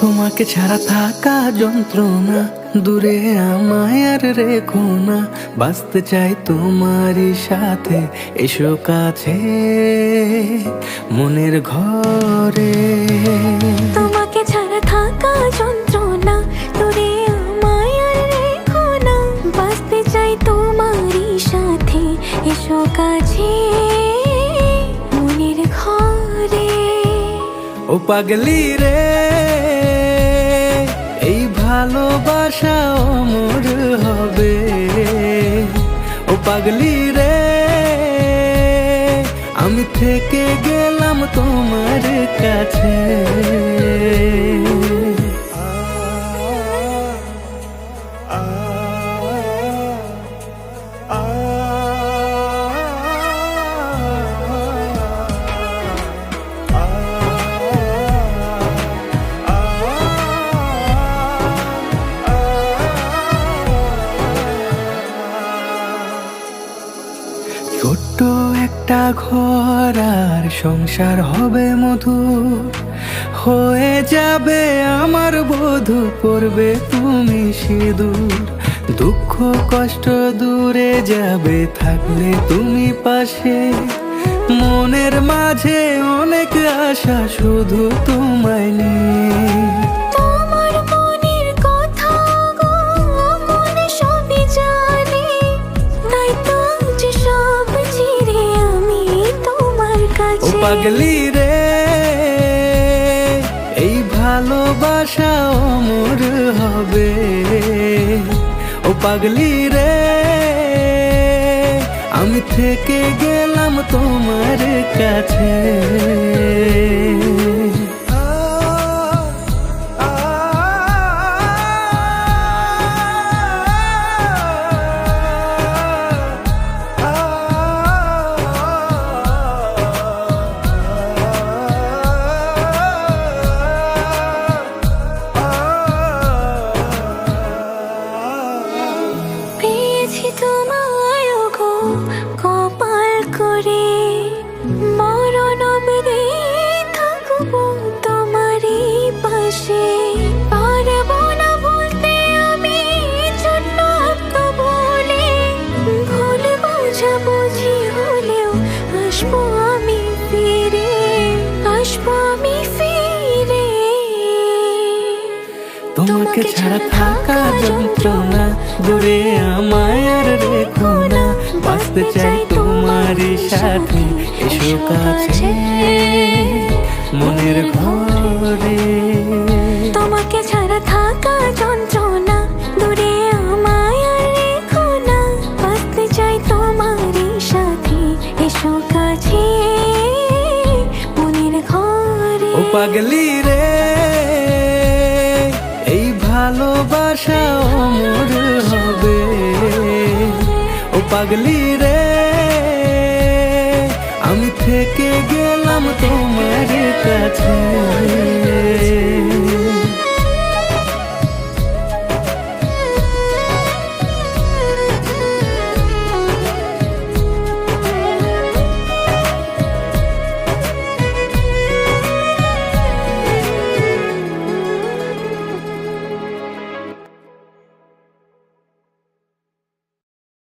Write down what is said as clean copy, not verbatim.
তোমাকে ছাড়া থাকা যন্ত্রণা, দূরে আমায় আর রেখো না। বাঁচতে চাই তোমারই সাথে, এসো কাছে মনের ঘরে। তোমাকে ছাড়া থাকা যন্ত্রণা, দূরে আমায় আর রেখো না। বাঁচতে চাই তোমারই সাথে, এসো কাছে মনের ঘরে। ও পাগলি রে, এই ভালোবাসা অমর হবে। ও পাগলি রে, আমি থেকে গেলাম তোমার কাছে। ছোট্ট একটা ঘর আর সংসার হবে মধুর, হয়ে যাবে আমার বধূ, পড়বে তুমি সিঁদুর। দুঃখ কষ্ট দূরে যাবে থাকলে তুমি পাশে, মনের মাঝে অনেক আশা শুধু তোমায় নিয়ে। তোমার মনের কথা গো মনে সবই জানি, তাই তো যে সব ছেড়ে আমি তোমার ও কাছে। পাগলি রে, এই ভালোবাসা অমর হবে। ও পাগলি রে, আমি থেকে গেলাম তোমার কাছে। পেয়েছি তোমায় গো কপাল করে, মরণ অবধি থাকবো তোমারই পাশে। পারবো না ভুলতে আমি ছোট্ট একটা ভুলে, ভুল বোঝাবুঝি হলেও আসবো আমি ফিরে, আসবো আমি ফিরে। তোমাকে ছাড়া থাকা যন্ত্রণা, দূরে আমায় আর রেখো না। বাঁচতে চাই তোমারই সাথে, এসো কাছে মনের ঘরে। তোমাকে ছাড়া থাকা যন্ত্রণা, দূরে আমায় আর রেখো না। বাঁচতে চাই তোমারই সাথে, এসো কাছে মনের ঘরে। ও পাগলি রে, এই ভালোবাসা অমর হবে। ও পাগলি রে, আমি থেকে গেলাম তোমার কাছে।